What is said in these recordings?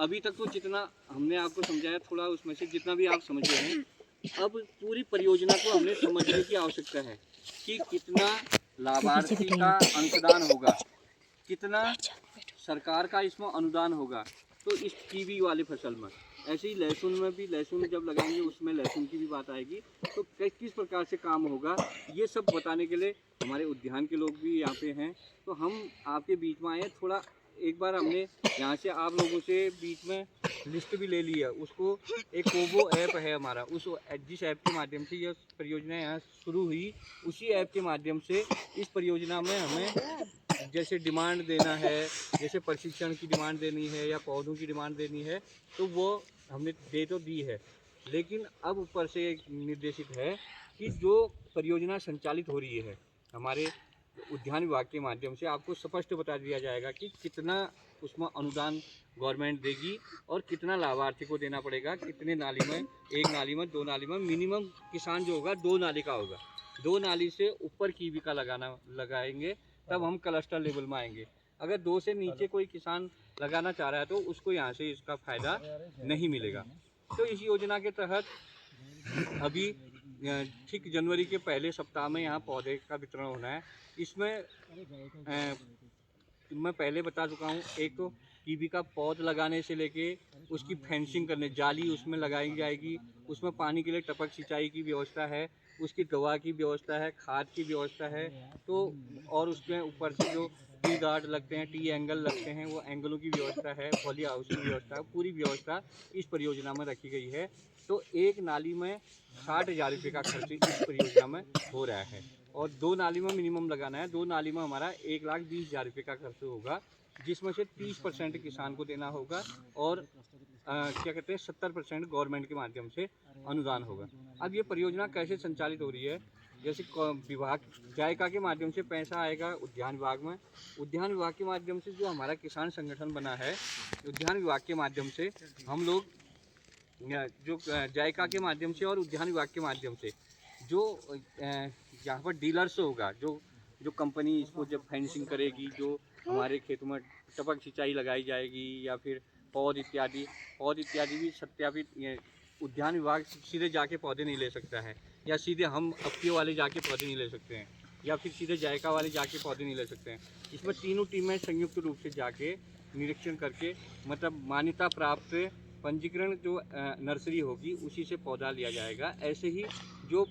अभी तक तो जितना हमने आपको समझाया, थोड़ा उसमें से जितना भी आप समझ रहे हैं, अब पूरी परियोजना को हमने समझने की आवश्यकता है कि कितना लाभार्थी का अंशदान होगा, कितना सरकार का इसमें अनुदान होगा। तो इस कीवी वाली फसल में, ऐसे ही लहसुन में भी, लहसुन जब लगाएंगे उसमें लहसुन की भी बात आएगी। तो किस प्रकार से काम होगा, ये सब बताने के लिए हमारे उद्यान के लोग भी यहाँ पे हैं। तो हम आपके बीच में आए। थोड़ा एक बार हमने यहाँ से आप लोगों से बीच में लिस्ट भी ले ली है। उसको एक कोबो ऐप है हमारा, उस जिस ऐप के माध्यम से यह परियोजना यहाँ शुरू हुई, उसी ऐप के माध्यम से इस परियोजना में हमें जैसे डिमांड देना है, जैसे प्रशिक्षण की डिमांड देनी है या पौधों की डिमांड देनी है, तो वो हमने दे तो दी है। लेकिन अब ऊपर से एक निर्देशित है कि जो परियोजना संचालित हो रही है हमारे उद्यान विभाग के माध्यम से, आपको स्पष्ट बता दिया जाएगा कि कितना उसमें अनुदान गवर्नमेंट देगी और कितना लाभार्थी को देना पड़ेगा, कितने नाली में, एक नाली में, दो नाली में, मिनिमम किसान जो होगा 2 नाली का होगा। 2 नाली से ऊपर कीवी का लगाएंगे तब हम क्लस्टर लेवल में आएंगे। अगर 2 से नीचे कोई किसान लगाना चाह रहा है तो उसको यहाँ से इसका फ़ायदा नहीं मिलेगा। तो इस योजना के तहत अभी ठीक जनवरी के पहले सप्ताह में यहाँ पौधे का वितरण होना है। इसमें मैं पहले बता चुका हूँ, एक तो कीवी का पौध लगाने से लेके उसकी फेंसिंग करने, जाली उसमें लगाई जाएगी, उसमें पानी के लिए टपक सिंचाई की व्यवस्था है, उसकी दवा की व्यवस्था है, खाद की व्यवस्था है। तो और उसके ऊपर से जो टी गार्ड लगते हैं, टी एंगल लगते हैं, वो एंगलों की व्यवस्था है, पॉली हाउस की व्यवस्था है, पूरी व्यवस्था इस परियोजना में रखी गई है। तो एक नाली में 60,000 रुपये का खर्च इस परियोजना में हो रहा है और 2 नाली में मिनिमम लगाना है। 2 नाली में हमारा 1,20,000 रुपये का खर्च होगा, जिसमें से 30% किसान को देना होगा और क्या कहते हैं 70% गवर्नमेंट के माध्यम से अनुदान होगा। अब ये परियोजना कैसे संचालित हो रही है, जैसे विभाग जायका के माध्यम से पैसा आएगा उद्यान विभाग में, उद्यान विभाग के माध्यम से जो हमारा किसान संगठन बना है, उद्यान विभाग के माध्यम से हम लोग जो जायका के माध्यम से और उद्यान विभाग के माध्यम से जो यहाँ पर डीलर्स होगा, जो कंपनी इसको जब फेंसिंग करेगी, जो हमारे खेतों में टपक सिंचाई लगाई जाएगी या फिर पौध इत्यादि भी सत्यापित, उद्यान विभाग सीधे जाके पौधे नहीं ले सकता है, या सीधे हम अफपीओ वाले जाके पौधे नहीं ले सकते हैं, या फिर सीधे जायका वाले जाके पौधे नहीं ले सकते हैं। इसमें तीनों टीमें संयुक्त रूप से जाके निरीक्षण करके, मतलब मान्यता प्राप्त पंजीकरण जो नर्सरी होगी उसी से पौधा लिया जाएगा। ऐसे ही जो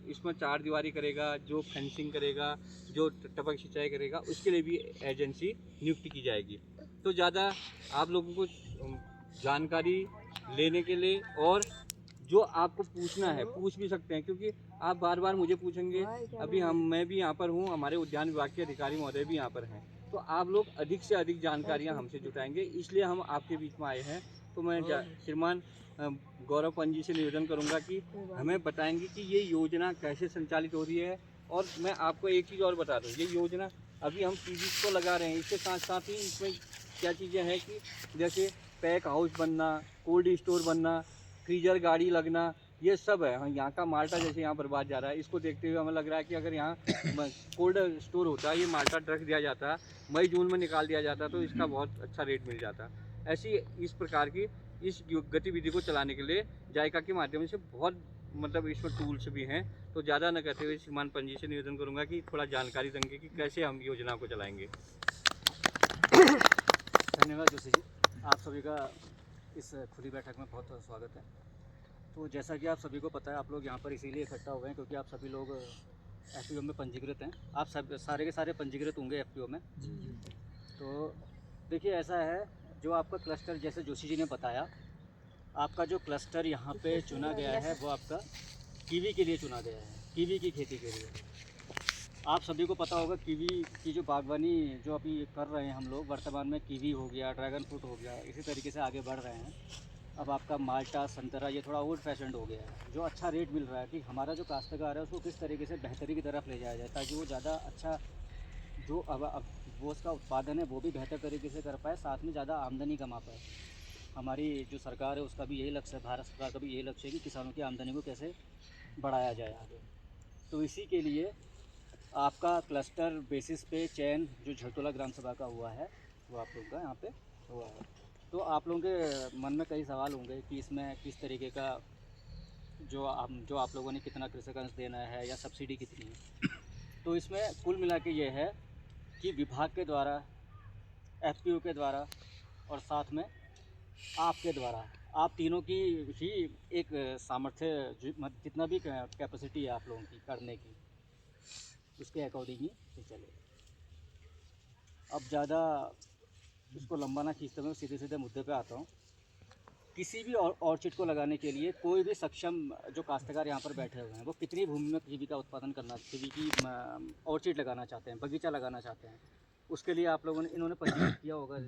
इसमें 4 दीवारी करेगा, जो फेंसिंग करेगा, जो टपक सिंचाई करेगा, उसके लिए भी एजेंसी नियुक्त की जाएगी। तो ज़्यादा आप लोगों को जानकारी लेने के लिए, और जो आपको पूछना है पूछ भी सकते हैं, क्योंकि आप बार बार मुझे पूछेंगे। अभी मैं भी यहाँ पर हूँ, हमारे उद्यान विभाग के अधिकारी महोदय भी यहाँ पर हैं, तो आप लोग अधिक से अधिक जानकारियाँ हमसे जुटाएंगे, इसलिए हम आपके बीच में आए हैं। तो मैं श्रीमान गौरव पंजी से निवेदन करूंगा कि हमें बताएंगे कि ये योजना कैसे संचालित हो रही है। और मैं आपको एक चीज़ और बता दूं, ये योजना अभी हम कीवी को लगा रहे हैं, इसके साथ साथ ही इसमें क्या चीज़ें हैं कि जैसे पैक हाउस बनना, कोल्ड स्टोर बनना, फ्रीजर गाड़ी लगना, ये सब है। हाँ, यहाँ का माल्टा जैसे यहाँ बर्बाद जा रहा है, इसको देखते हुए हमें लग रहा है कि अगर यहाँ कोल्ड स्टोर होता, ये माल्टा रख दिया जाता, मई जून में निकाल दिया जाता, तो इसका बहुत अच्छा रेट मिल जाता। ऐसी इस प्रकार की इस गतिविधि को चलाने के लिए जायका के माध्यम से बहुत मतलब इसमें टूल्स भी हैं। तो ज़्यादा न कहते हुए श्रीमान पंजी से निवेदन करूंगा कि थोड़ा जानकारी देंगे कि कैसे हम योजना को चलाएंगे। धन्यवाद जोशी जी, आप सभी का इस खुली बैठक में बहुत स्वागत है। तो जैसा कि आप सभी को पता है, आप लोग यहाँ पर इसीलिए इकट्ठा हो गए हैं क्योंकि आप सभी लोग एफपीओ में पंजीकृत हैं। आप सब सारे के सारे पंजीकृत होंगे एफपीओ में। तो देखिए, ऐसा है, जो आपका क्लस्टर, जैसे जोशी जी ने बताया, आपका जो क्लस्टर यहाँ पे चुना गया है वो आपका कीवी के लिए चुना गया है, कीवी की खेती के लिए। आप सभी को पता होगा कीवी की जो बागवानी जो अभी कर रहे हैं हम लोग, वर्तमान में कीवी हो गया, ड्रैगन फ्रूट हो गया, इसी तरीके से आगे बढ़ रहे हैं। अब आपका माल्टा, संतरा, ये थोड़ा ओल्ड फैशन्ड हो गया है। जो अच्छा रेट मिल रहा है कि हमारा जो काश्तकार है उसको किस तरीके से बेहतरी की तरफ ले जाया जाए, ताकि वो ज़्यादा अच्छा जो अब वो उसका उत्पादन है वो भी बेहतर तरीके से कर पाए, साथ में ज़्यादा आमदनी कमा पाए। हमारी जो सरकार है उसका भी यही लक्ष्य है, भारत सरकार का भी यही लक्ष्य है कि किसानों की आमदनी को कैसे बढ़ाया जाए आगे। तो इसी के लिए आपका क्लस्टर बेसिस पे चयन जो झरतोला ग्राम सभा का हुआ है, वो आप लोग का यहाँ पे हुआ है। तो आप लोगों के मन में कई सवाल होंगे कि इसमें किस तरीके का जो आप लोगों ने कितना कृषक अंश देना है या सब्सिडी कितनी है। तो इसमें कुल मिला के ये है कि विभाग के द्वारा, एफपीओ के द्वारा और साथ में आपके द्वारा, आप तीनों की ही एक सामर्थ्य जितना भी कैपेसिटी है आप लोगों की करने की, उसके अकॉर्डिंग ही ये चलेगा। अब ज़्यादा इसको लंबा ना खींचते हुए सीधे सीधे मुद्दे पे आता हूँ। किसी भी ऑर्चिड को लगाने के लिए कोई भी सक्षम जो काश्तकार यहाँ पर बैठे हुए हैं, वो कितनी भूमि में कीवी का उत्पादन करना, कीवी की ऑर्चिड लगाना चाहते हैं, बगीचा लगाना चाहते हैं, उसके लिए आप लोगों ने इन्होंने पंजीकृत किया होगा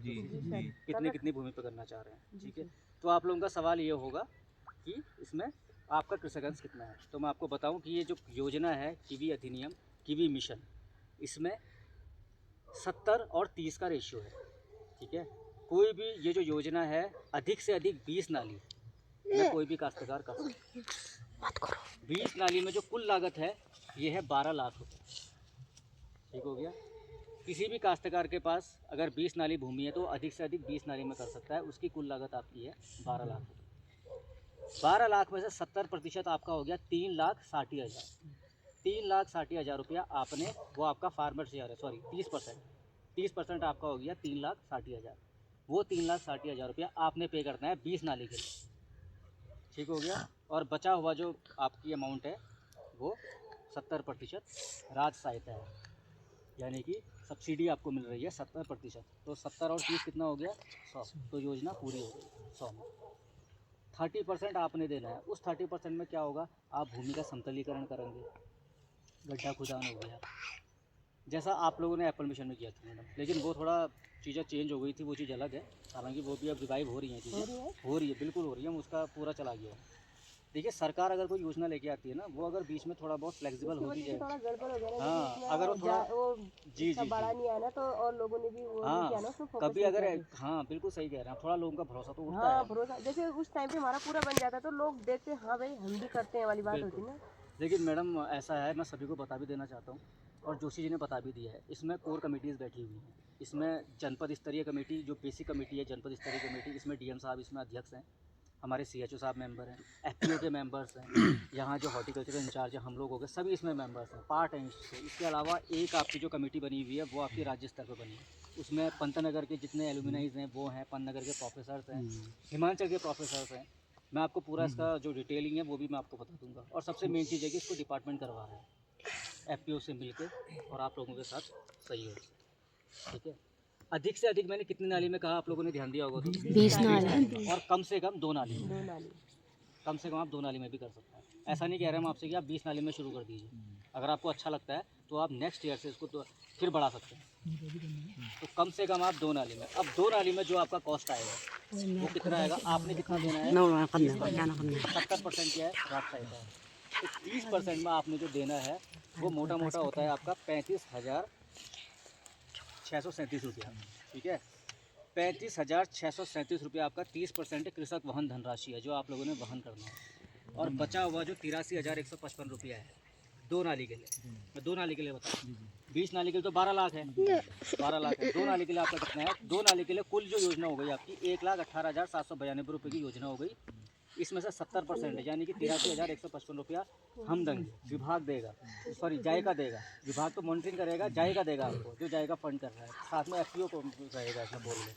कितनी भूमि पर करना चाह रहे हैं। ठीक है, तो आप लोगों का सवाल ये होगा कि इसमें आपका कृषक अंश कितना है। तो मैं आपको बताऊं कि ये जो योजना है कीवी अधिनियम, कीवी मिशन, इसमें 70 और 30 का रेशियो है। ठीक है, कोई भी ये जो योजना है अधिक से अधिक 20 नाली में कोई भी काश्तकार कर सकता है। 20 नाली में जो कुल लागत है ये है 12 लाख रुपये। ठीक हो गया। किसी भी काश्तकार के पास अगर 20 नाली भूमि है तो अधिक से अधिक 20 नाली में कर सकता है। उसकी कुल लागत आपकी है 12 लाख रुपये। 12 लाख में से 70% आपका हो गया 3,60,000। 3,60,000 रुपया आपने, वो आपका फार्मर शेयर है, सॉरी 30% आपका हो गया 3,60,000। वो 3,60,000 रुपया आपने पे करना है 20 नाली के लिए। ठीक हो गया। और बचा हुआ जो आपकी अमाउंट है वो 70% राज्य सहायता है, यानी कि सब्सिडी आपको मिल रही है 70%। तो 70 और 30 कितना हो गया 100। तो योजना पूरी हो गई 100 में। 30% आपने देना है। उस 30% में क्या होगा, आप भूमि का समतलीकरण करेंगे, गड्ढा खुदान हो गया, जैसा आप लोगों ने एप्पल मिशन में किया था मैडम। लेकिन वो थोड़ा चीज़ें चेंज हो गई थी, वो चीज़ अलग है। हालांकि वो भी अब रिवाइव हो रही हैं, चीज़ें हो रही है, बिल्कुल हो रही है। उसका पूरा चला गया। देखिए, सरकार अगर कोई योजना लेके आती है ना, वो अगर बीच में थोड़ा बहुत फ्लेक्सिबल होती है, थोड़ा गड़बड़ हो गया ना, हाँ, अगर वो थोड़ा जी जी बड़ा जी नहीं आया ना, तो और लोगों ने भी वो नहीं हाँ किया ना, उसमें फोकस कभी नहीं अगर किया फिर। हाँ बिल्कुल सही कह रहे हैं, थोड़ा लोगों का भरोसा तो उठता हाँ, है। भरोसा जैसे उस टाइम पे हमारा पूरा बन जाता है तो लोग देखते हैं, हाँ भाई हम भी करते हैं वाली बात होती बिल्कुल। है ना। लेकिन मैडम ऐसा है, मैं सभी को बता भी देना चाहता हूँ और जोशी जी ने बता भी दिया है, इसमें कोर कमेटीज़ बैठी हुई हैं। इसमें जनपद स्तरीय कमेटी, जो बेसिक कमेटी है जनपद स्तरीय कमेटी, इसमें डीएम साहब इसमें अध्यक्ष हैं, हमारे सीएचओ साहब मेंबर हैं, एफपीओ के मेंबर्स हैं, यहाँ जो हॉर्टिकल्चर इंचार्ज है हम लोग हो गए, सभी इसमें मेंबर्स हैं, पार्ट हैं इससे। इसके अलावा एक आपकी जो कमेटी बनी हुई है वो आपकी राज्य स्तर पर बनी है। उसमें पंतनगर के जितने एलुमिनाइज हैं वो हैं, पंतनगर के प्रोफेसर्स हैं, हिमाचल के प्रोफेसर्स हैं। मैं आपको पूरा इसका जो डिटेलिंग है वो भी मैं आपको बता दूंगा। और सबसे मेन चीज़ है कि इसको डिपार्टमेंट करवा रहा है एफपीओ से मिलकर और आप लोगों के साथ सहयोग से। ठीक है, अधिक से अधिक मैंने कितनी नाली में कहा आप लोगों ने ध्यान दिया होगा तो 20 नाली। और कम से कम 2 नाली में, 2 नाली। कम से कम आप 2 नाली में भी कर सकते हैं। ऐसा नहीं कह रहे हम आपसे कि आप 20 नाली में शुरू कर दीजिए। अगर आपको अच्छा लगता है तो आप नेक्स्ट ईयर से इसको तो फिर बढ़ा सकते हैं। तो कम से कम आप 2 नाली में, अब 2 नाली में जो आपका कॉस्ट आएगा वो कितना आएगा, आपने कितना देना है 70% क्या है रात का है। तो 30% में आपने जो देना है वो मोटा मोटा होता है आपका 35,637 रुपया। ठीक है, 35,637 रुपया आपका 30% कृषक वहन धनराशि है जो आप लोगों ने वहन करना है। और बचा हुआ जो 83,155 रुपया है 2 नाली के लिए, मैं 2 नाली के लिए बता रहा हूँ। 20 नाली के लिए तो 12 लाख है, 12 लाख है। 2 नाली के लिए आपका कितना है, 2 नाली के लिए कुल जो योजना हो गई आपकी 1,18,792 रुपये की योजना हो गई। इसमें से 70% यानी कि 83,155 रुपया हम देंगे, विभाग देगा, सॉरी जायका देगा। विभाग तो मॉनिटरिंग करेगा, जायका देगा आपको, जो जायका फंड कर रहा है, साथ में एफपीओ को रहेगा इसमें बोल रहे।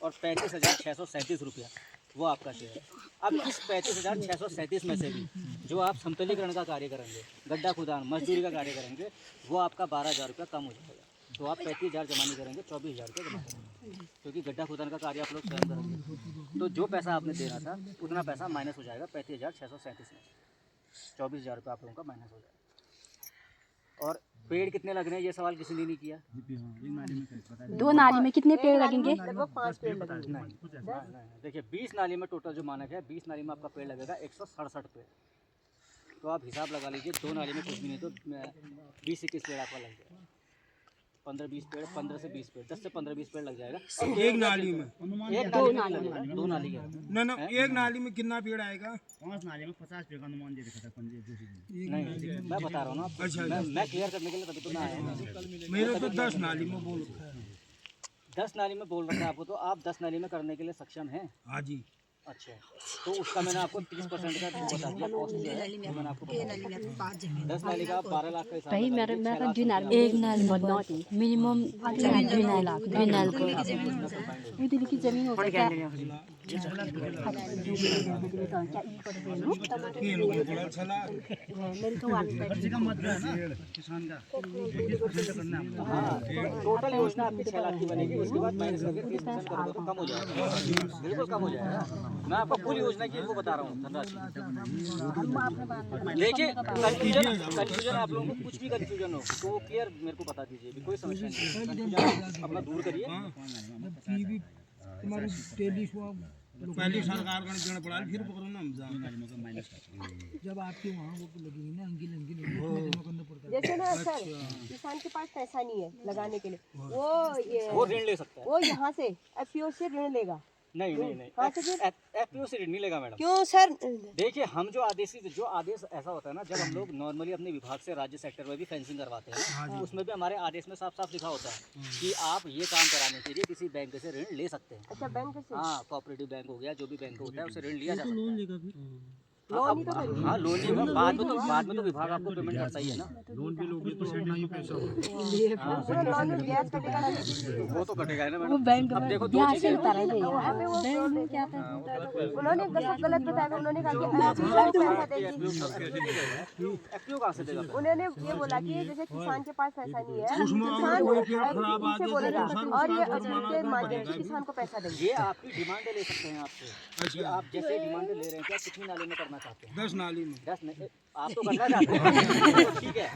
और 35,637 रुपया वो आपका शेयर है। अब इस 35,637 में से भी जो आप समतलीकरण का कार्य करेंगे, गड्ढा खुदान, मजदूरी का कार्य करेंगे, वो आपका 12,000 रुपया कम हो जाएगा। तो आप 35,000 जमा नहीं करेंगे, 24,000 रुपये जमा करेंगे, क्योंकि गड्ढा खुदान का कार्य आप लोग स्वयं करेंगे। तो जो पैसा आपने देना था उतना पैसा माइनस हो जाएगा 35,637 में, 24,000 रुपये आप लोगों का माइनस हो जाएगा। और पेड़ कितने लग रहे हैं ये सवाल किसी ने नहीं किया। 2 नाली में कितने पेड़ लगेंगे? लगभग 5 पेड़ लगेंगे। नहीं, देखिए 20 नाली में टोटल जो मानक है, 20 नाली में आपका पेड़ लगेगा 167 पेड़। तो आप हिसाब लगा लीजिए, 2 नाली में कुछ भी नहीं तो 20-21 पेड़ आपका लग जाएगा। 15-20 पेड़, 15 से 20 पेड़, 10 से 15-20 पेड़ लग जाएगा एक नाली में। एक नाली में लगेगा, 2 नाली के। ना एक नाली में कितना पेड़ आएगा? 5 नाली में 50 पेड़ का अनुमान दे रखा था पंजे जोशी जी। नहीं, मैं बता रहा हूँ ना, अच्छा, मैं क्लियर करने के लिए तभी तो मैं आया हूँ। मेरे तो 10 नाली में बोल। 10 नाली में बोल रखा है आपको, तो आप 10 नाली में करने के लिए सक्षम हैं? हाँ जी। अच्छा, तो उसका मैंने आपको 30% का वो बता दिया कॉस्ट जो है, तो मैंने आपको बता दिया। 10 नाली का 12 लाख का हिसाब भाई लगा मेरे लीजिए, मैं 6 लाख दुई रुपया नाली एक नाली but not minimum दुई नाली को ये दिल की जमीन हो क्या मेरी तो का मतलब है ना किसान का 30% करना है। हाँ, टोटल योजना आपकी 6 लाख की बनेगी, उसके बाद माइनस करके 30% करोगे तो कम हो जाएगा, बिल्कुल कम हो जाएगा। मैं आपको पूरी योजना की इनको बता रहा हूँ धनराशि। देखिए कंफ्यूजन आप लोगों को कुछ भी कंफ्यूजन हो तो क्लियर मेरे को बता दीजिए, कोई समस्या नहीं, कंफ्यूजन अपना दूर करिए। तुम्हारी पहली सरकार का देना पड़ा, फिर पकड़ो ना हम जब आपके वहाँ वो लगेगी ना अंगी जमा करना पड़ता है। जैसे ना सर किसान के पास पैसा नहीं है लगाने के लिए, वो ऋण ले सकता है। वो यहाँ से एफपीओ से ऋण लेगा। नहीं एफपीओ से ऋण नहीं लेगा मैडम। क्यों सर? देखिए हम जो आदेश ऐसा होता है ना, जब हम लोग नॉर्मली अपने विभाग से राज्य सेक्टर में भी फेंसिंग करवाते हैं ना, उसमें भी हमारे आदेश में साफ साफ लिखा होता है कि आप ये काम कराने के लिए किसी बैंक से ऋण ले सकते हैं। अच्छा, बैंक से? हाँ, कोऑपरेटिव बैंक हो गया, जो भी बैंक होता है उससे ऋण लिया जा सकता है। लोन ही तो करेंगे। हाँ लोन ही होगा, बाद में तो विभाग आपको पेमेंट करता ही है ना। लोन भी लोगे तो पैसा लोन में ब्याज कटेगा ना? वो तो कटेगा ना वो मैडम। बैंक अब में देखो दो यहाँ चीजें से उतारा होती हैं। बैंक क्या उन्होंने गलत बताया, उन्होंने कहा कि पैसा देगी। एफपीओ कहाँ से देगा? उन्होंने ये बोला कि जैसे किसान के पास पैसा नहीं है, किसान इनसे बोलेगा और ये के माध्यम से किसान को पैसा देंगे। ये आपकी डिमांड ले सकते हैं आपसे, ये आप जैसे डिमांड ले रहे हैं क्या कितनी नाली में करना चाहते हैं? 10 नाली में। 10 नहीं, आप तो करना चाहते हैं तो ठीक है,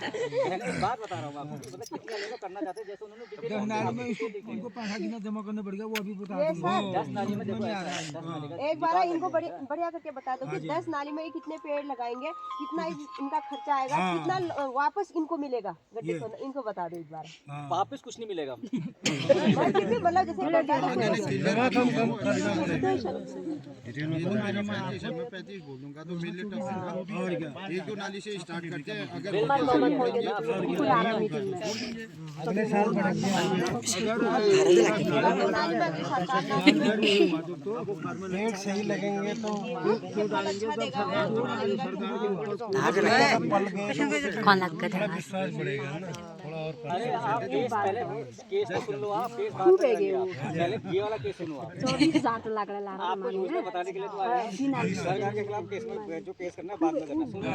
मैंने एक बात बता रहा हूँ आपको कि मतलब कितनी नाली में करना चाहते हैं, जैसे उन्होंने 10 नाली में उनको पैसा कितना जमा करना पड़ेगा वो अभी बता ये दूंगा। सर 10 नाली में देखो ऐसा है, 10 नाली का एक बार इनको बढ़िया करके बता दो कि 10 नाली में ये कितने पेड़ लगाएंगे, कितना इनका खर्चा आएगा, कितना वापस इनको मिलेगा गड्ढे को, इनको बता दो एक बार। वापस कुछ नहीं मिलेगा। फिर भी मतलब जैसे गड्ढा जरा कम करना पड़ेगा। मैं 35 बोलूंगा तो मेरे लिए और क्या एक दो नाली से स्टार्ट करते हैं। अगर अगले साल रेट सही लगेंगे तो विश्वास बढ़ेगा ना थोड़ा और। अरे आप केस पहले केस तो सुन लो, आप केस बाद में करेंगे आप। पहले ये वाला केस सुनो आप। आपको योजना बताने के लिए तो आए हैं। सरकार के खिलाफ केस में जो केस करना है बाद में करना। सुनो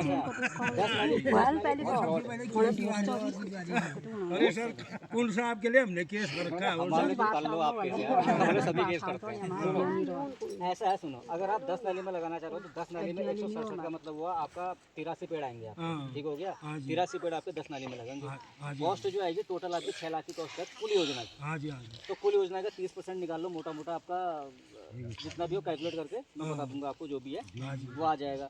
अरे सर कौन सा आपके लिए हमने केस कर रखा है? हमारे तो कर लो आप केस यार, हमारे सभी केस करते हैं। सुनो ऐसा है, सुनो अगर आप 10 नाली में लगाना चाह रहे हो तो 10 नाली में 167 का मतलब हुआ आपका 83 पेड़ आएंगे आप, ठीक हो गया। 83 पेड़ आपके 10 नाली में लगेंगे। कॉस्ट जो आएगी टोटल आपकी 6 लाख की कॉस्ट है कुल योजना की। हाँ जी हाँ जी। तो कुल योजना का 30% निकाल लो, मोटा मोटा आपका जितना भी हो कैलकुलेट करके मैं बता दूंगा आपको, जो भी है वो आ जाएगा।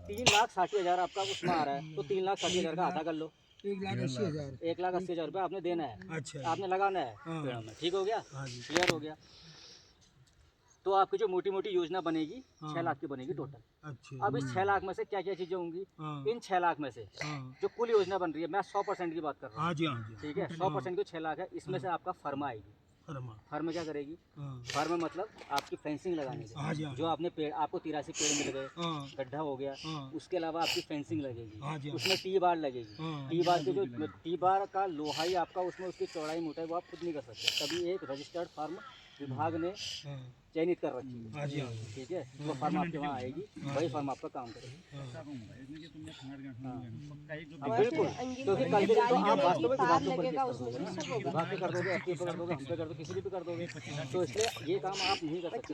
3,60,000 आपका उसमें आ रहा है, तो 3,60,000 का आधा कर लो। 1,80,000। 1,80,000 रुपये आपने देना है, अच्छा आपने लगाना है पेड़ों में, ठीक हो गया, हाँ जी। क्लियर हो गया। तो आपकी जो मोटी मोटी योजना बनेगी 6 लाख की बनेगी टोटल। अच्छा अब इस 6 लाख में से क्या क्या चीजें होंगी? हाँ। इन 6 लाख में से हाँ जो कुल योजना बन रही है, मैं 100% की बात कर रहा हूँ, हाँ जी हाँ जी। ठीक है। 100% की 6 लाख है, इसमें से आपका फर्मा आएगी। फरमा फर्म क्या करेगी? हाँ फर्म मतलब आपकी फेंसिंग लगाने हाँ जी, की, हाँ जो आपने पेड़ आपको 83 पेड़ मिल गए, हाँ गड्ढा हो गया, हाँ उसके अलावा आपकी फेंसिंग लगेगी, हाँ जी, हाँ। उसमें टी बार लगेगी। हाँ। टी बार के जो टी बार का लोहा ही आपका उसमें उसकी चौड़ाई मोटाई वो आप खुद नहीं कर सकते, तभी एक रजिस्टर्ड फार्म विभाग ने हाँ चयनित कर रखी है, हाँ जी हाँ ठीक है। वो फार्म आपके वहाँ आएगी, वही फार्म आपका काम करेगी। बिल्कुल, क्योंकि कल के दिन तो आप वास्तव में विभाग के ऊपर केस कर दोगे ना, विभाग पे कर दोगे, एसपी पे कर दोगे, हम पे कर दोगे, किसी भी कर दोगे। तो इसलिए ये काम आप नहीं कर सकते।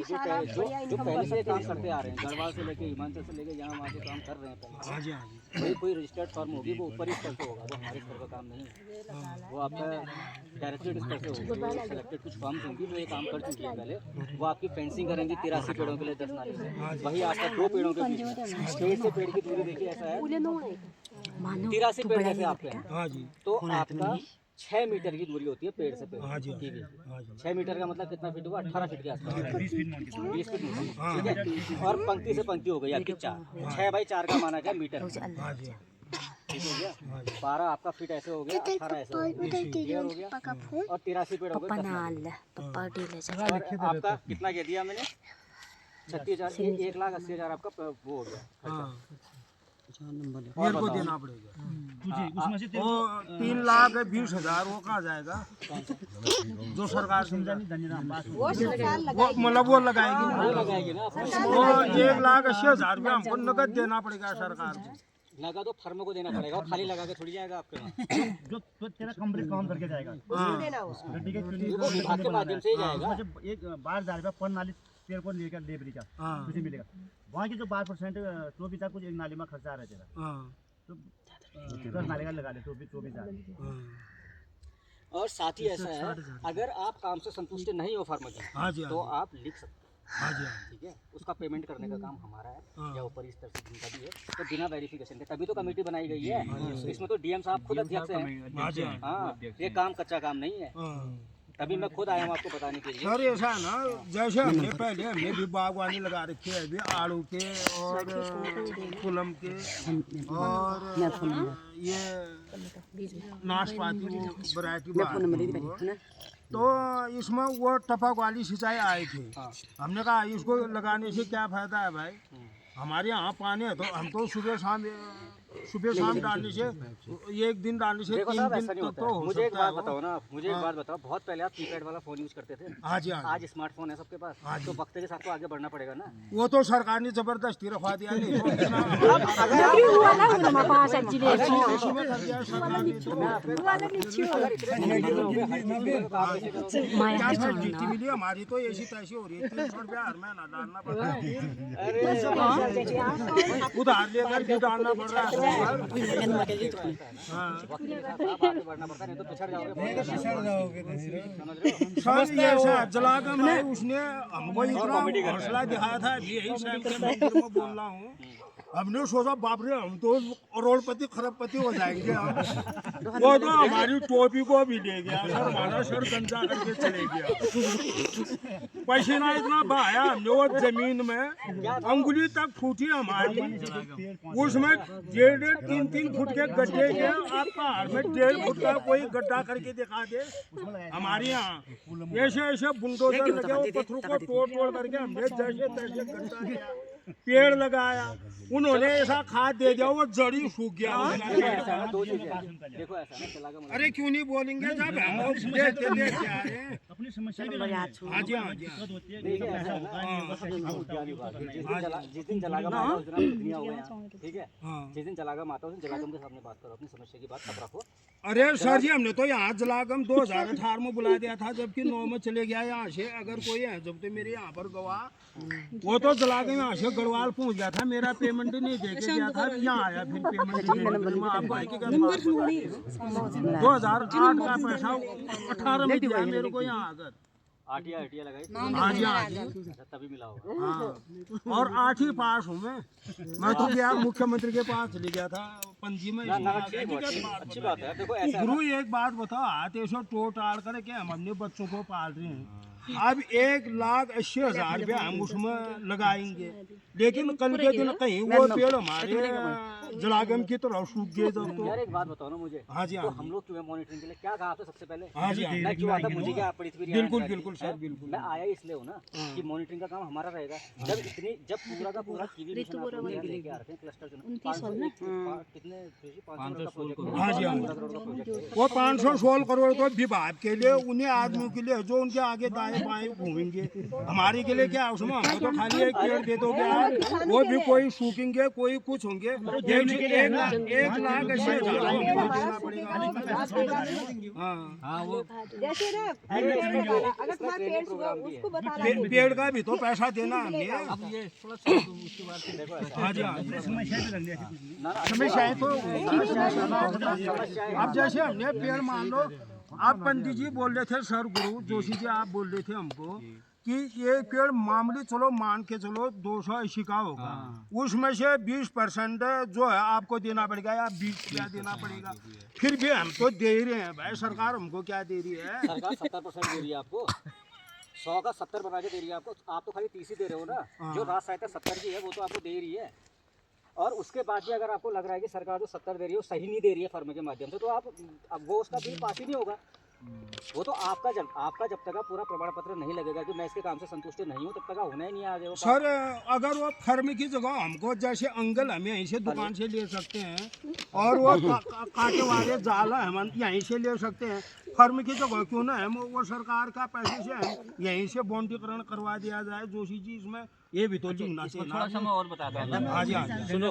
जो पहले से काम करते आ रहे हैं, गढ़वाल से लेके हिमाचल से लेके यहाँ वहाँ से काम कर रहे हैं पहले, हाँ जी हाँ जी। वही कोई रजिस्टर्ड फॉर्म होगी, वो ऊपर ही स्तर पे होगा, वो हमारे स्तर का काम नहीं है, वो आपका डायरेक्टेड स्तर से होगा। जो सिलेक्टेड कुछ फॉर्म्स होंगी जो ये काम कर चुकी है पहले, वो आपकी फेंसिंग करेंगी 83 पेड़ों के लिए 10 नाली से, वही आपका 2 पेड़ों के बीच पेड़ से पेड़ की दूरी देखिए ऐसा है 83 पेड़ जैसे आपके हैं, हाँ जी तो आपका 6 मीटर की दूरी होती है पेड़ से पेड़, हाँ जी ठीक है। हाँ जी 6 मीटर का मतलब कितना फीट हुआ? 18 फीट के आसपास, 20 फीट मान के 20 फीट ऊपर, ठीक है। और पंक्ति से पंक्ति हो गई आपकी 4, 6 बाई 4 का माना गया मीटर, हाँ जी। ठीक हो गया। 12 आपका फीट ऐसे हो गया, 18 ऐसे हो गया, क्लियर हो गया। और 83 पेड़ हो गए। पप्पा डीले और आपका कितना कह दिया मैंने? 36,000, 1,80,000 आपका वो हो गया खर्चा। मेरे को देना पड़ेगा। उसमें से वो 3,20,000 वो कहाँ जाएगा? जो सरकार देगा वो सरकार वो लगाएगी। मतलब वो लगाएगी ना। लगाएगी ना वो 1,80,000 रुपया हमको नकद देना पड़ेगा सरकार को। लगा तो फर्म को देना पड़ेगा, वो खाली लगा के थोड़ी जाएगा आपके वहाँ। जो तो तेरा कंप्लीट काम करके जाएगा उसको देना होगा। गड्डी के वो विभाग के माध्यम से ही जाएगा। एक 12,000 रुपया पर नाली तेरे को लेकर लेबरी का हाँ। तुझे मिलेगा। वहाँ की जो 12% तो भी था कुछ एक नाली में खर्चा आ रहा है तेरा, हाँ, तो 10 नाली का लगा ले तो भी 24,000। हाँ। और साथ ही ऐसा है, अगर आप काम से संतुष्ट नहीं हो फर्म के, हाँ जी, हाँ तो जी। आप लिख सकते हैं, हाँ जी, हाँ। ठीक है। उसका पेमेंट करने का काम हमारा है हाँ। या ऊपर इस तरह से जिनका भी है, तो बिना वेरिफिकेशन के तभी तो कमेटी बनाई गई है। इसमें तो डीएम साहब खुद अध्यक्ष हैं। हाँ जी, हाँ। हाँ, ये काम कच्चा काम नहीं है, हाँ। तभी मैं खुद आया हूँ आपको बताने के लिए। सर ऐसा है ना, जैसे हमने भी बागवानी लगा रखी है, अभी आड़ू के और पुलम के और ये नाशपाती वो वैरायटी तो इसमें वो टपक वाली सिंचाई आई थी। हमने कहा इसको लगाने से क्या फायदा है भाई, हमारे यहाँ पानी है तो हम तो सुबह शाम डालने से एक दिन डालने से देखो 3 साहब, दिन ऐसा नहीं तक होता तो है। हो मुझे एक सकता है बात बताओ ना, मुझे एक बात बताओ, बहुत पहले आप कीपैड वाला फोन यूज करते थे। हाँ जी, हाँ आज स्मार्टफोन है सबके पास, तो वक्त के साथ तो आगे बढ़ना पड़ेगा ना। वो तो सरकार ने जबरदस्ती रखवा दिया नहीं तो इतना- क्या सर, ड्यूटी मिली हमारी तो ऐसी तैसी हो रही है, 300 रुपया हर महीना डालना पड़ रहा है, उधार लेकर भी डालना पड़ रहा है। हाँ। वक्त के साथ आप आगे बढ़ना पड़ता है, नहीं तो पिछड़ जाओगे। समझ रहे हो? सर ये ऐसा जलागम है, उसने हमको इतना हौसला दिखाया था, अभी यही शाम के मंदिर में बोल रहा हूँ। हमने सोचा बाप रे हम तो करोड़पति खरबपति हो जाएंगे हम। वो तो हमारी टोपी को भी ले गया सर, हमारा सर गंजा करके चले गया। पसीना इतना बहाया हमने वो जमीन में, अंगुली तक फूटी हमारी। उसमें 1.5-3 फुट के गड्ढे के, आप पहाड़ में 1.5 फुट का कोई गड्ढा करके दिखा दे हमारे यहाँ। ऐसे ऐसे बुलडोजर लगे, वो पत्थरों को तोड़ करके हमने जैसे तैसे गड्ढा किया, पेड़ लगाया, उन्होंने ऐसा खाद दे दिया वो जड़ी सूख गया। ऐसा है ना, दो चीजें हैं। देखो ऐसा है ना, चलागम अरे क्यों नहीं बोलेंगे जब हम देखते आ रहे हैं। अपनी समस्या भी हाँ जी, हाँ जी, हाँ। दिक्कत होती है। देखिए, ऐसा है ना, जिस दिन जलागम आता है उस दिन आप दुनिया हुए हैं, ठीक है। हाँ। जिस दिन जलागम आता है उस दिन जलागम के सामने बात करो, अपनी समस्या की बात तब रखो। अरे सर जी हमने तो यहाँ जलागम 2018 में बुला दिया था, जबकि 9 में चले गया यहाँ से। अगर कोई है जब तो मेरे यहाँ पर गवाह, वो तो जलागम यहाँ से गढ़वाल पहुँच गया था, मेरा पेमेंट नहीं दे के गया था, यहाँ आया फिर पेमेंट 2008 का पैसा 18 में दिया मेरे को यहाँ आकर। आटिया लगाई हाँ जी, हाँ जी। तभी मिला होगा। हाँ, और 8 ही पास हूँ मैं तो गया मुख्यमंत्री के पास चले गया था पंजी में। ना अच्छी बात है। देखो ऐसा है गुरु एक बात बताओ, हाथ ऐसा टोट आड़ करके हम अपने बच्चों को पाल रहे हैं, अब 1,80,000 रुपया हम उसमें लगाएंगे, लेकिन कल के दिन कहीं वो पेड़ हमारे जलागम की तरह सूख गए जब तो। यार एक बात बताओ ना मुझे, हाँ जी, तो हाँ हम लोग क्यों मॉनिटरिंग के लिए क्या कहा आपसे सबसे पहले? हाँ जी, हाँ मैं क्यों आता, मुझे क्या पड़ी थी? बिल्कुल बिल्कुल सर, बिल्कुल। मैं आया इसलिए हूँ ना कि मॉनिटरिंग का काम हमारा रहेगा। जब पूरा का पूरा कीवी मिशन आप लोग लेके आ रखे हैं क्लस्टर कितने 500 प्रोजेक्ट। हाँ जी, हाँ। वो 516 करोड़ तो विभाग के लिए, उन्हें आदमियों के लिए जो उनके आगे दाएं बाएं घूमेंगे, हमारे के लिए क्या उसमें हमको तो खाली एक पेड़ दे दोगे आप, वो भी कोई सूखेंगे कोई कुछ होंगे। 1,80,000 देना पड़ेगा। हाँ, वो जैसे ना पेड़ लगाना, अगर तुम्हारा पेड़ सुबह उसको बता रहा है। पेड़ का भी तो पैसा देना हमने। हाँ जी, हाँ जी। समस्याएं तो अब जैसे हमने पेड़ मान लो, आप पंडित जी बोल रहे थे, सर गुरु जोशी जी आप बोल रहे थे हमको कि ये पेड़ मामूली चलो मान के चलो 280 का होगा, उसमें से 20% जो है आपको देना पड़ेगा या 20 क्या देना पड़ेगा। फिर भी हम तो दे ही रहे हैं भाई, सरकार हमको क्या दे रही है? सरकार 70% दे रही है आपको, 100 का 70 बना के दे रही है आपको। आप तो खाली 30 ही दे रहे हो ना। जो राज सहायता 70 की है वो तो आपको दे ही रही है। और उसके बाद भी अगर आपको लग रहा है कि सरकार जो 70 दे रही है वो सही नहीं दे रही है फर्म के माध्यम से, तो आप अब वो उसका बिल पास ही नहीं होगा। वो तो आपका जब तक का पूरा प्रमाण पत्र नहीं लगेगा कि मैं इसके काम से संतुष्ट नहीं हूँ, तब तक का होना ही नहीं है आगे वो सर अगर वो फर्म की जगह हमको जैसे अंगल हम यहीं से दुकान से ले सकते हैं और वो कांटे वाले जाल हम यहीं से ले सकते हैं, फर्म की जगह क्यों ना हम वो सरकार का पैसे से हम यहीं से बॉन्डीकरण करवा दिया जाए जोशी जी, इसमें ये भी तो लिखना चाहिए। थोड़ा सा मैं और बताता हूँ। हाँ जी, हाँ जी। सुनो,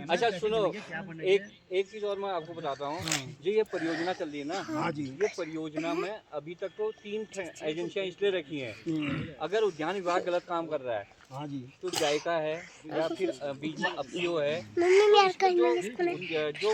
अच्छा सुनो, एक चीज और मैं आपको बताता हूँ। जो ये परियोजना चल रही है ना, हाँ जी, ये परियोजना में अभी तक तो 3 एजेंसियां इसलिए रखी हैं। अगर उद्यान विभाग गलत काम कर रहा है, हाँ जी, तो जायका है या फिर बीच में अपीओ है, जो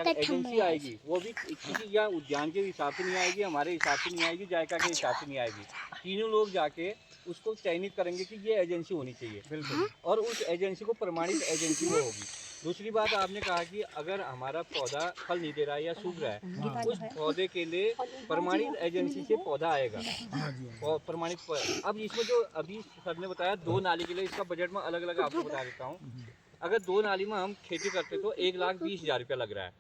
एजेंसी आएगी वो भी किसी या उद्यान के हिसाब से नहीं आएगी, हमारे हिसाब से नहीं आएगी, जायका के हिसाब से नहीं आएगी। तीनों लोग जाके उसको चयनित करेंगे कि ये एजेंसी होनी चाहिए, बिल्कुल, और उस एजेंसी को प्रमाणित एजेंसी वो होगी। दूसरी बात आपने कहा कि अगर हमारा पौधा फल नहीं दे रहा है या सूख रहा है, उस पौधे के लिए प्रमाणित एजेंसी से पौधा आएगा, और प्रमाणित। अब इसमें जो अभी सर ने बताया 2 नाली के लिए, इसका बजट में अलग अलग आपको बता देता हूँ। अगर 2 नाली में हम खेती करते तो 1,20,000 रुपया लग रहा है,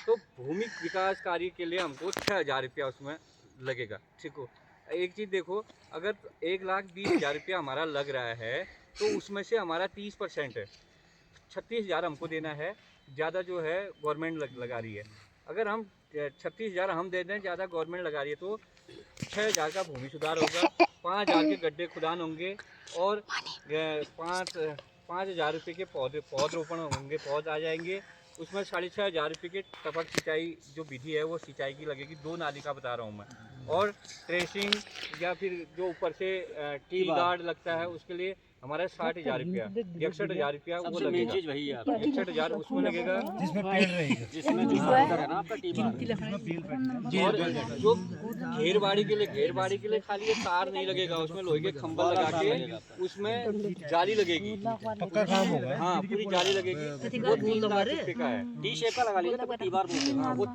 तो भूमि विकास कार्य के लिए हमको 6,000 रुपया उसमें लगेगा। ठीक हो, एक चीज़ देखो, अगर 1,20,000 रुपया हमारा लग रहा है तो उसमें से हमारा 30% है, 36,000 हमको देना है, ज़्यादा जो है गवर्नमेंट लगा रही है। अगर हम 36,000 हम दे दें, ज़्यादा गवर्नमेंट लगा रही है, तो 6,000 का भूमि सुधार होगा, 5,000 के गड्ढे खुदान होंगे, और 5,000 रुपये के पौधरोपण होंगे, पौध आ जाएंगे। उसमें 6,500 रुपये के टपक सिंचाई जो विधि है वो सिंचाई की लगेगी, 2 नाली का बता रहा हूँ मैं। और ट्रेसिंग या फिर जो ऊपर से टी गार्ड लगता है उसके लिए हमारा 60,000 रुपया, 61,000 रुपया वो लगेगा। चीज वही है 61,000 उसमें लगेगा, जिसमें पेड़ रहेगा, जिसमें जो है ना आपका टीम। और जो घेरबाड़ी के लिए खाली ये तार नहीं लगेगा, उसमें लोहे के खंभा लगा के उसमें जाली लगेगी, पक्का काम होगा। हाँ पूरी जाली लगेगी, वो 3 लाख रुपये का है। टी शेप का लगा लीजिए, तब टी बार बोलते हैं। हाँ, वो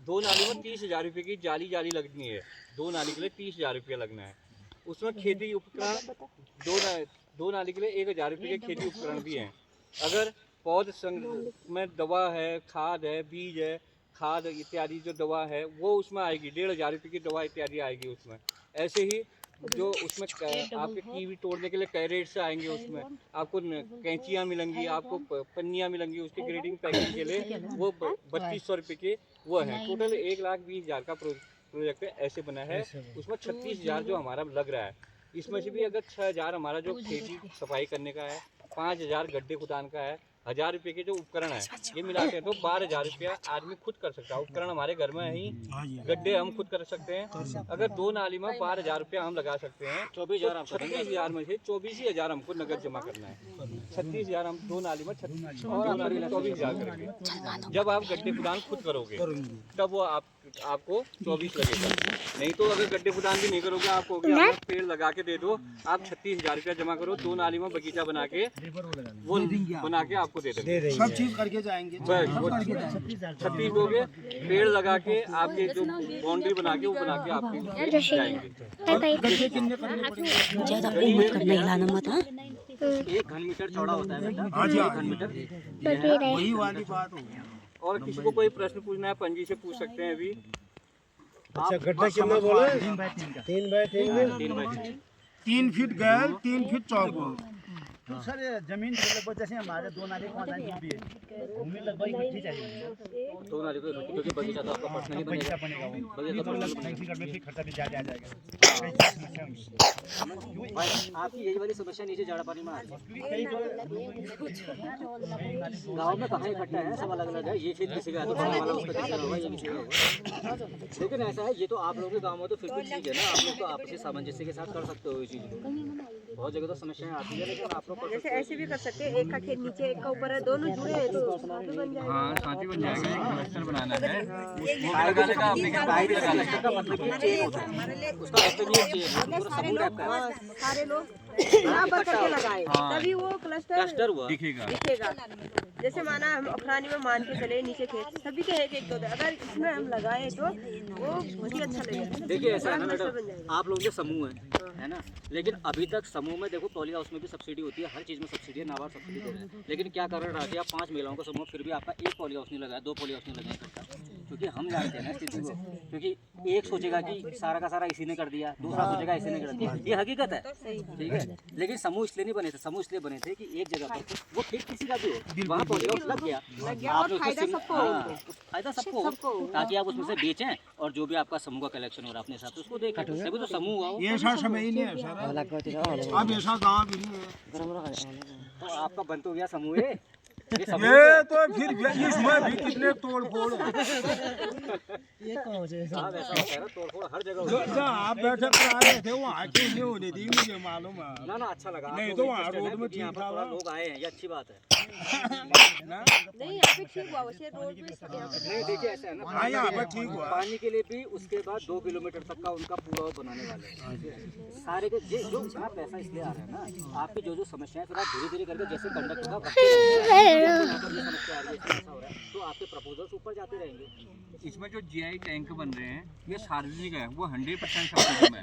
2 नाली में 30,000 रुपये की जाली लगनी है, 2 नाली के लिए 30,000 रुपया लगना है। उसमें खेती उपकरण 2 नाली के लिए 1,000 रुपये के खेती उपकरण भी हैं। अगर पौध में दवा है, खाद है, बीज है, खाद इत्यादि जो दवा है वो उसमें आएगी, 1,500 रुपये की दवा इत्यादि आएगी उसमें। ऐसे ही जो उसमें आपके कीवी तोड़ने के लिए कैरेट्स आएंगे, उसमें आपको कैंचियाँ मिलेंगी, आपको पन्नियाँ मिलेंगी, उसके ग्रेडिंग पैकिंग के लिए वो 3,200 रुपये के वो हैं। टोटल 1,20,000 का प्रोजेक्ट ऐसे बना है। उसमें 36,000 जो हमारा लग रहा है, इसमें से भी अगर 6,000 हमारा जो खेती सफाई करने का है, 5,000 गड्ढे खुदान का है, 1,000 रुपये के जो उपकरण है, ये मिलाते हैं तो 12,000 रुपया आदमी खुद कर सकता है। उपकरण हमारे घर में ही, गड्ढे हम खुद कर सकते हैं। अगर 2 नाली में 12,000 रुपया हम लगा सकते हैं, 36,000 में से 24,000 हमको नगद जमा करना है। 36,000 हम 2 नाली में 24,000 करेंगे। जब आप गड्ढे खुदान खुद करोगे तब वो आपको 24 लगेगा। नहीं तो अगर गड्ढे खुदान भी नहीं करोगे, आपको पेड़ लगा के दे दो, आप 36,000 रुपया जमा करो, 2 नाली में बगीचा बना के वो बना के आपको दे देंगे। सब चीज करके जाएंगे। बस वो 36 दोगे, पेड़ लगा के आपके जो बाउंड्री बना के वो बना के आपके जाएंगे। ज़्यादा उम्र करना हिलाना मत, हाँ। 1 घन मीटर चौड़ा होता है बेटा, हाँ जी, 1 घन मीटर। वही वाली बात होगी। और किसी को कोई प्रश्न पूछना है पंजी से पूछ सकते हैं अभी। अच्छा गड्ढा कितना बोला? 3 बाय 3 का। 3 बाय 3 में 3 बाय 3। 3 फीट गहल, 3 फीट चौकोर। तो सर जमीन लगभग जैसे हमारे 2 नाली 5 नाली भी है, भूमि लगभग इकट्ठी चाहिए। 2 नाली को क्योंकि बगीचा तो आपका पर्सनली बगीचा बनेगा। बनेगा, बगीचा तो फैंसिंग करने में खर्चा भी ज़्यादा आ जाएगा। भाई आपकी यही वाली समस्या नीचे जाड़ा पानी में आ रही है। गाँव में कहाँ इकट्ठा है, सब अलग अलग है। ये खेत किसी का है तो बड़ा वाला उसका किसी का होगा, ये किसी का होगा। लेकिन ऐसा है, ये तो आप लोगों के गाँव में तो फिर भी ठीक है ना, आप लोग तो आपसी सामंजस्य के साथ कर सकते हो इस चीज़ को। बहुत जगह तो समस्याएं आती है, लेकिन आप लोग जैसे ऐसे भी कर सकते हैं, एक का खेत नीचे एक का ऊपर है, दोनों जुड़े हैं तो साथी बन जाएगा। हाँ साथी बन जाएगा, एक क्लस्टर बनाना है, वो लगाने का अपने के बाहर लगाने का मतलब ये चेन होता है, उसका मतलब ये चेन है, पूरा समूह टाइप का है। सारे लोग बराबर करके लगाए, तभी वो क्लस्टर हुआ दिखेगा। दिखेगा। जैसे माना हम अखरानी में मान के चले नीचे खेत सभी के एक दो अगर इसमें हम लगाए तो वो बहुत ही अच्छा लगेगा। देखिए ऐसा है ना मैडम, आप लोगों के समूह है ना, लेकिन अभी तक समूह में देखो पॉली हाउस में भी सब्सिडी होती है, हर चीज़ में सब्सिडी है, नाबार्ड सब्सिडी दे रहे हैं, लेकिन क्या कारण रहा है आप 5 महिलाओं का समूह फिर भी आपका एक पॉली हाउस नहीं लगाया, 2 पॉली हाउस नहीं लगाया इकट्ठा, क्योंकि हम जानते हैं ना स्थिति को, क्योंकि एक सोचेगा कि सारा का सारा इसी ने कर दिया, दूसरा सोचेगा इसी ने कर दिया, ये हकीकत है, ठीक है। लेकिन समूह इसलिए नहीं बने थे, समूह इसलिए बने थे कि एक जगह पर वो ठीक किसी का भी हो वहाँ पॉली हाउस लग गया, आपने फायदा सबको हो, ताकि आप उसमें से बेचें और जो भी आपका समूह का कलेक्शन हो रहा है अपने हिसाब से उसको देखें, तभी तो समूह हुआ। ये ऐसा समय ही नहीं है सर, अब ऐसा गाँव भी नहीं है। तो आपका बंद हो गया समूह है ये तो फिर इसमें भी कितने तोड़ फोड़ साहब, ऐसा होता है ना, तोड़ फोड़ हर जगह जो आप बैठक करा रहे थे वहाँ क्यों नहीं होने दी, मुझे मालूम है। ना अच्छा लगा, नहीं तो वहाँ रोड में यहाँ पर थोड़ा लोग आए हैं, ये अच्छी बात है। नहीं यहाँ पे ठीक हुआ वैसे रोड पे नहीं देखिए ऐसा है ना, हाँ यहाँ पर ठीक हुआ। पानी के लिए भी उसके बाद 2 किलोमीटर तक का उनका पूरा वो बनाने वाले हैं सारे के जो इतना पैसा इसलिए आ रहा है ना, आपकी जो समस्याएं फिर आप धीरे धीरे करके जैसे कंडक्ट होगा समस्या आ रही है, ऐसा हो रहा है, तो आपके प्रपोजल्स ऊपर जाते रहेंगे। इसमें जो जीआई टैंक बन रहे हैं ये सार्वजनिक है, वो 100% सब्सिडी में है।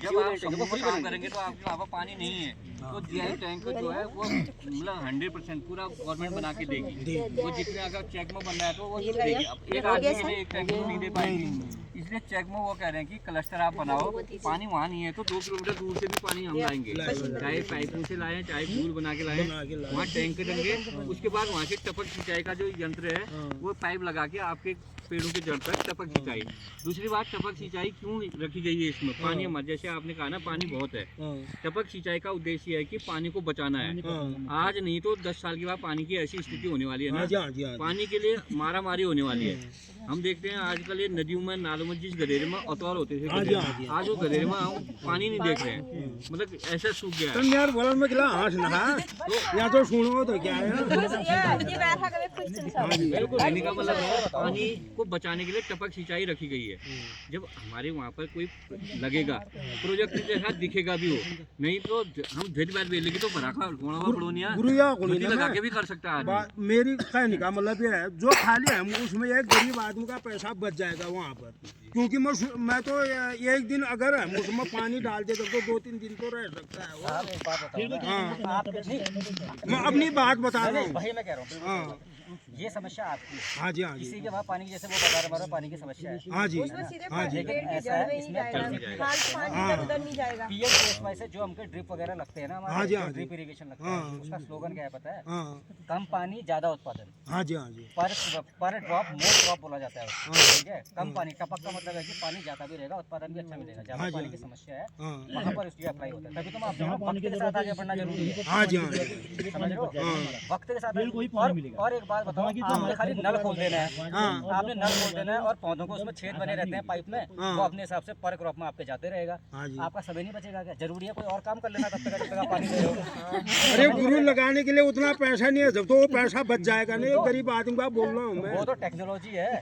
जब आप समूह में काम करेंगे तो आपके वहाँ पानी नहीं है तो जीआई टैंक जो है वो मतलब 100% पूरा गवर्नमेंट बना के देगी। वो जितने अगर चेक में बन रहा है तो वो देगी। अब एक आदमी के लिए एक टैंक नहीं दे पाएगी, इसलिए चेक में वो कह रहे हैं कि क्लस्टर आप बनाओ, पानी वहाँ नहीं है तो 2 किलोमीटर दूर से भी पानी हम लाएंगे, चाहे पाइपों से लाएं चाहे पूल बना के लाएं, वहाँ टैंक देंगे। उसके बाद वहाँ से टपक सिंचाई का जो यंत्र है वो पाइप लगा के आपके पेड़ों के जड़ तक टपक सिंचाई। दूसरी बात, टपक सिंचाई क्यों रखी गई है इसमें, पानी हमारे जैसे आपने कहा ना पानी बहुत है, टपक सिंचाई का उद्देश्य है कि पानी को बचाना है। आज नहीं तो 10 साल के बाद पानी की ऐसी स्थिति होने वाली है ना, पानी के लिए मारा मारी होने वाली है। हम देखते हैं आजकल ये नदियों में नालों में जिस गधेरे में अतवार होते थे, आज वो गधेरे में हम पानी नहीं देख रहे हैं, मतलब ऐसा सूख गया है। यार बोलन में गिला आँच नहा या तो सुनो तो क्या है, बिल्कुल कहने का मतलब है पानी को बचाने के लिए टपक सिंचाई रखी गई है। जब हमारे वहाँ पर कोई लगेगा प्रोजेक्ट जैसा दिखेगा भी हो, नहीं तो हम धीरे बार बेलेगी तो लगा के भी कर सकता है। मेरी कहने का मतलब ये है जो खाली है उसमें एक गरीब आदमी का पैसा बच जाएगा वहाँ पर, क्योंकि मैं तो एक दिन अगर हम उसमें पानी डाल दे तो 2-3 दिन तो रह सकता है वो। हाँ मैं अपनी बात बता रहा हूँ, वही मैं कह रहा हूँ, ये समस्या आपकी है। हाँ जी हाँ जी, किसी के वहाँ पानी जैसे वो बता रहा हमारा पानी की समस्या है। हाँ जी हाँ जी, लेकिन ऐसा है इसमें से जो हमके ड्रिप वगैरह लगते हैं ना हमारे, ड्रिप इरिगेशन लगता है, उसका स्लोगन क्या है पता है, कम पानी ज्यादा उत्पादन। हाँ जी हाँ जी, पर ड्रॉप मोर ड्रॉप बोला जाता है, ठीक है। कम पानी, टपक का मतलब है कि पानी ज्यादा भी रहेगा उत्पादन भी अच्छा मिलेगा। ज्यादा पानी की समस्या है वहाँ पर इसलिए अप्लाई होता है, तभी तुम आप वक्त के साथ आगे बढ़ना जरूरी है। हाँ जी हाँ जी, समझ रहे हो, वक्त के साथ। और एक बात बताओ, आपने खाली नल खोल देना है, आपने नल खोल देना है और पौधों को उसमें छेद बने रहते हैं पाइप में, वो अपने हिसाब से पर क्रॉप में आपके जाते रहेगा, आपका समय नहीं बचेगा। क्या जरूरी है कोई और काम कर लेना तब तक आप पानी दे रहे हो? अरे गुरु लगाने के लिए उतना पैसा नहीं है, जब तो वो पैसा बच जाएगा नहीं, गरीब आदमी का बोल रहा हूँ मैं। वो तो टेक्नोलॉजी है,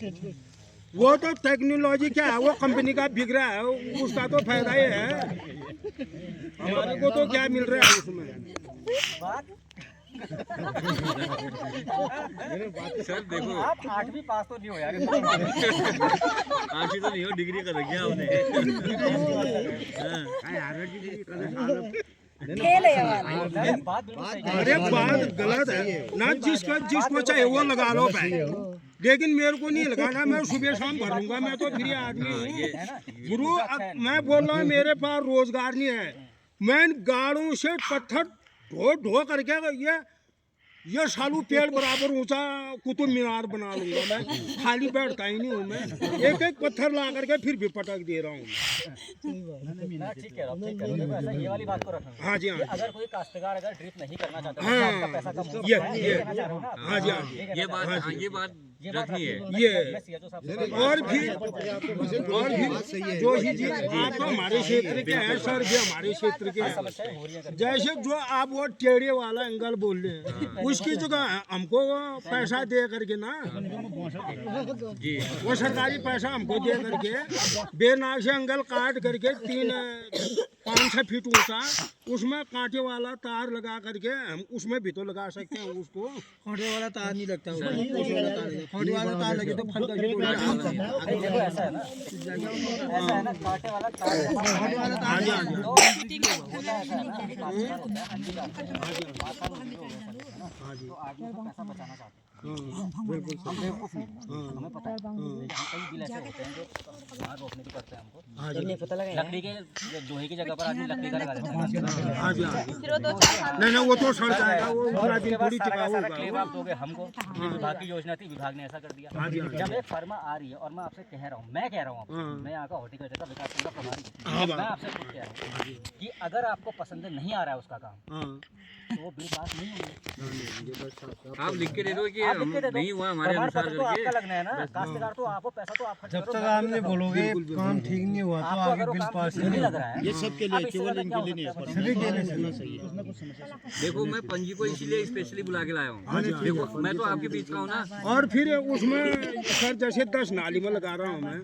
वो तो टेक्नोलॉजी क्या है, वो कंपनी का बिक रहा है, उसका तो फायदा ही है, हमारे को तो क्या मिल रहा है उसमें। सर देखो आप 8वीं पास तो नहीं हो यार, 8वीं तो नहीं हो, डिग्री कर रखी है आपने। अरे बात गलत है ना, जिसको चाहे वो लगा लो भाई, लेकिन मेरे को नहीं लगाना, मैं सुबह शाम भरूंगा, मैं तो फ्री आदमी हूँ गुरु। मैं बोल रहा हूँ मेरे पास रोजगार नहीं है, मैं गाड़ों से पत्थर ढो करके ये सालू पेड़ बराबर ऊंचा कुतुब मीनार बना लूंगा मैं, खाली बैठता ही नहीं हूँ मैं, एक एक पत्थर ला करके फिर भी पटक दे रहा हूँ। ठीक है, ऐसा ये वाली बात को रखना। हाँ जी हाँ, अगर कोई काश्तकार अगर ड्रिप नहीं करना चाहता, हाँ आपका पैसा कम ये हाँ जी हाँ, ये बात रखनी है। ये मैं CHO साहब से और भी जोशी जी आप तो हमारे क्षेत्र के हैं, सर भी हमारे क्षेत्र के हैं। जैसे जो आप वो टेढ़े वाला एंगल बोल रहे हैं, उसकी जगह हमको वो पैसा दे करके ना, जी वो सरकारी पैसा हमको दे करके बेनाक से एंगल काट करके 500 फीट ऊंचा उसमें कांटे वाला तार लगा करके हम उसमें भी तो लगा सकते हैं। उसको कांटे वाला तार नहीं लगता, कांटे वाला तार लगे तो फल देखो ऐसा है ना, ऐसा है ना, कांटे वाला तार हाँ जी हाँ जी तो होता ऐसा है ना, तो आदमी को पैसा बचाना चाहते हैं। बिल्कुल हम बेवकूफ नहीं हैं, हमें पता है। हम कई बिल ऐसे होते हैं जो बाहर रोकने भी करते हैं हमको। लकड़ी के लोहे की जगह पर आदमी लकड़ी का लगा देता है। हाँ जी हाँ जी फिर वो 2-4 साल नहीं वो तो सड़ जाएगा, वो पूरा दिन उसके बाद थोड़ी सारा टिकाऊ का सारा होगा। क्लेम आप दोगे हमको। ये विभाग की योजना थी, विभाग ने ऐसा कर दिया। हाँ जी, हाँ जी। जब एक फर्मा आ रही है और मैं आपसे कह रहा हूँ, मैं कह रहा हूँ आपसे, हाँ। मैं यहाँ का हॉर्टिकल्चर का विकास का प्रभारी हाँ, मैं आपसे खुद कह रहा हूँ कि अगर आपको पसंद नहीं आ रहा है उसका काम, हाँ तो वो बिल पास नहीं होंगे। आप लिख के दे दो कि आप लिख के दे दो, नहीं हुआ हमारे प्रमाण अनुसार पत्र तो आपका करके। लगना है ना। काश्तकार तो आपको पैसा तो आप खर्च जब करो, तक मैं आप तो नहीं कहता हूँ। बोलोगे काम ठीक नहीं हुआ तो आपको आगे अगर वो बिल काम पास नहीं लग रहा है, ये सबके अब लिए इससे केवल ज़्यादा इनके क्या लिए हो नहीं है, सकता है? सभी के लिए सुनना देखो मैं पंजी को इसीलिए स्पेशली बुला के लाया हूँ। देखो मैं तो आपके बीच का हूँ ना। और फिर उसमें सर जैसे 10 नाली में लगा रहा हूँ मैं,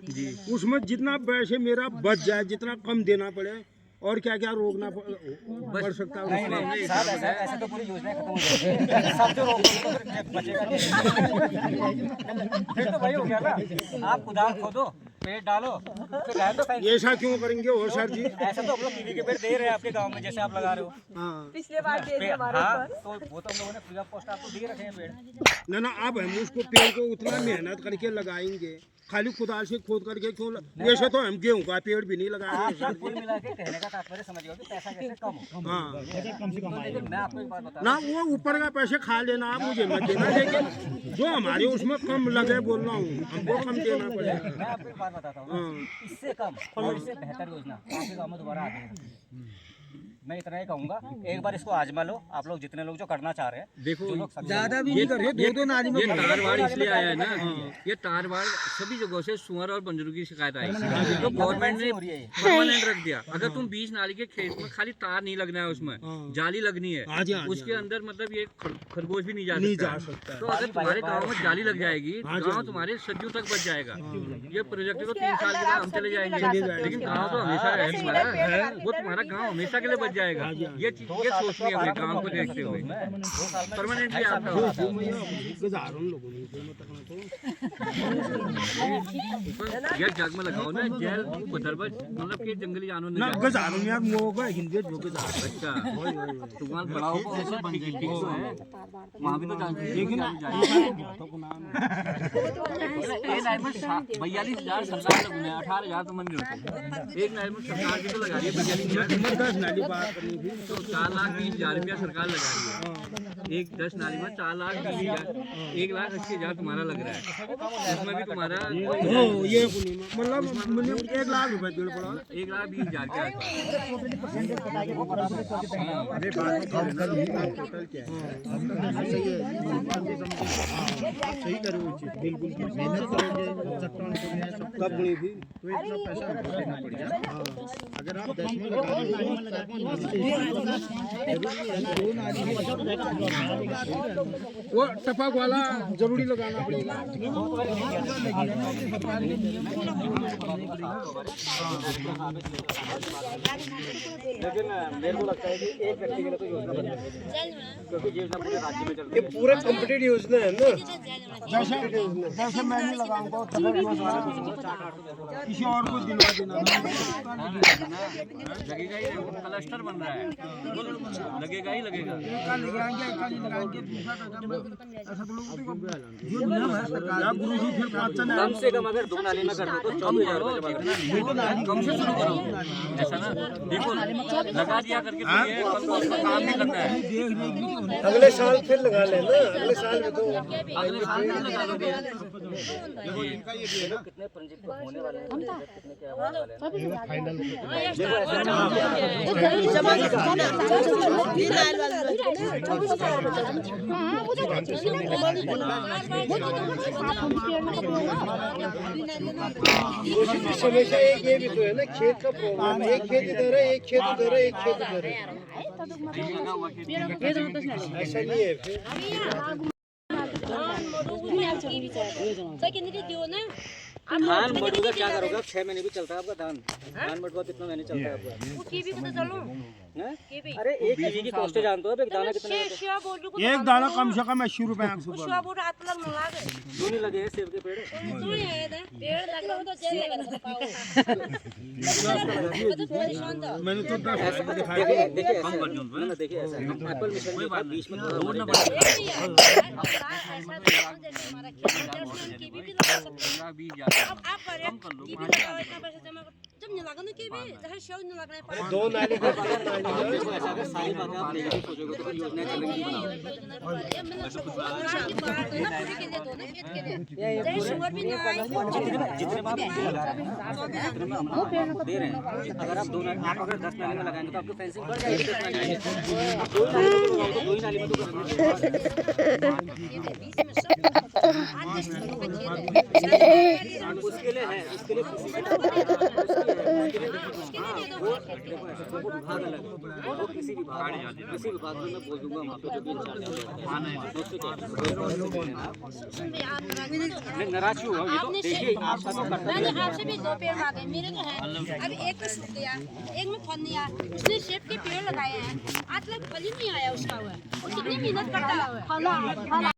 उसमें जितना पैसे मेरा बच जाए, जितना कम देना पड़े और क्या क्या रोकना पड़ सकता है नहीं उसमें। नहीं साहब, ऐसे तो पूरी योजना खत्म हो जाएगी। सब जो रोकोगे तो फिर बचेगा नहीं। फिर तो वही हो गया ना, आप कुदाल खोदो, पेड़ डालो, फिर रहने दो फैंस। ऐसा क्यों करेंगे वो सर जी? ऐसा तो हम लोग टीवी के पेड़ दे रहे हैं आपके गांव में, जैसे आप लगा रहे हो। हाँ पिछले बार दे दिए हमारे हाँ, ऊपर। तो वो तो हम लोगों ने फ्री ऑफ कॉस्ट आपको दे रखे हैं पेड़। ना अब हम उसको पेड़ को उतना मेहनत करके लगाएंगे, खाली खुदाल से खोद करके क्यों वैसे तो हम गेहूं का पेड़ भी नहीं लगा रहे आपका कुल मिला के कहने का तात्पर्य समझिए कि पैसा कैसे कम हो। हाँ तो लेकिन मैं आपको एक बात बता ना वो ऊपर का पैसे खा लेना, आप मुझे मत देना, लेकिन जो हमारे उसमें कम लगे बोल रहा हूँ, हमको कम देना पड़ेगा। मैं आपको एक बात बताता हूँ ना, इससे कम और इससे बेहतर योजना आपके गाँव में दोबारा आ गई है। मैं इतना ही कहूँगा, एक बार इसको आजमा लो आप लोग, जितने लोग जो करना चाह रहे हैं। देखो ज्यादा भी नहीं कर रहे, 2-2 नाली में ये तारवाड़ इसलिए आया है ना, ये तारवाड़ सभी जगहों से सुअर और बंजरों की शिकायत आई है, तो गवर्नमेंट ने परमानेंट रख दिया। अगर तुम 20 नाली के खेत में खाली तार नहीं लगना है, उसमें जाली लगनी है, उसके अंदर मतलब ये खरगोश भी नहीं जा सकता। तो अगर तुम्हारे गाँव में जाली लग जाएगी, गाँव तुम्हारे सदियों तक बच जाएगा। ये प्रोजेक्ट तो 3 साल के बाद हम चले जाएंगे, लेकिन गाँव तो हमेशा है तुम्हारा, वो तुम्हारा गाँव हमेशा के लिए बच जाएगा। ये चीज ये सोचनी है अपने गाँव को देखते हुए परमानेंटली आपका होगा। ये जग में लगाओ ना, जेल बदरबज मतलब कि जंगली जानवर ना नहीं गजारों में आप मोगा हिंदी जो गजार अच्छा तुम्हारा बड़ा होगा ठीक तो है, वहाँ भी तो जानते हैं लेकिन एक लाइन में 42,000 सरकार लगने 18,000 तो मंदिर होते, एक लाइन में सरकार भी तो लगा रही है 42,000, 10 नाली बात करनी थी तो 4,20,000 रुपया सरकार लगा रही है। एक 10 नाली में 4,20,000, 1,80,000 तुम्हारा लग रहा है, उसमें भी तुम्हारा हो ये मतलब मिनिमम 1 लाख रुपए डेढ़ पड़ा 1,20,000 का सही करो बिल्कुल मेहनत करोगे चट्टान को कब बनी थी तो इतना पैसा देना पड़ेगा। अगर आप 10 में वो टपक वाला जरूरी लगाना पड़ेगा। लेकिन मेरे को लगता है कि एक व्यक्ति के लिए तो योजना बन जाएगी, क्योंकि योजना पूरे राज्य में चल रही है। पूरा कंप्लीट योजना है ना, जैसे मैं नहीं लगाऊंगा किसी और को दिलवा देना लगेगा ही, क्लस्टर बन रहा है, लगेगा ही लगेगा। गुरु जी फिर कम से कम अगर 2 नाली में कर दो तो 24,000 रुपये जमा करना। कम से शुरू करो ऐसा ना, देखो लगा दिया करके तो ये काम नहीं करता है, अगले साल फिर लगा लेना, अगले साल में तो अगले साल में लगा दोगे। कितने पंजीकृत होने वाले हैं, कितने क्या होने वाले हैं। फाइनल देखो ऐसा समस्या एक ये भी तो है ना, खेत का प्रॉब्लम। एक खेत इधर है, एक खेत उधर है, एक खेत उधर है। ऐसा नहीं है फिर। धान मडुआ क्या करोगे? 6 महीने भी चलता है आपका धान। धान मडुआ कितना महीने चलता है आपका? हैं? अरे एक कीवी की कॉस्ट जानते हो आप? एक दाना कितना है? एक दाना कम से कम 80 रुपए क्यों नहीं लगे हैं सेब के पेड़? मैंने तो 10 देखिए ऐसा एप्पल मिशन के बाद बीच में थोड़ा दो नाली का सारी बातें आप नेगेटिव सोचोगे तो योजनाएं चलेंगी जितने में हम आपको दे रहे हैं, अगर आप 2 नाली, आप अगर 10 नाली में लगाएंगे तो आपको फेंसिंग बढ़ जाएगी 10 नाली में। आप 2 नाली में लगाओगे तो 2 ही नाली में तो उसके लिए है, उसके लिए विभाग अलग है। वो किसी विभाग में मैं बोल दूंगा वहाँ पे जो भी इंचार्ज है नाराज क्यों हो? ये तो देखिए आपका तो करता है। आपसे भी 2 पेड़ मांगे, मेरे तो है। अब एक तो सूख गया, एक में फल नहीं आया। उसने सेब के पेड़ लगाए हैं, आज तक फल ही नहीं आया उसका। हुआ कितनी मेहनत करता है।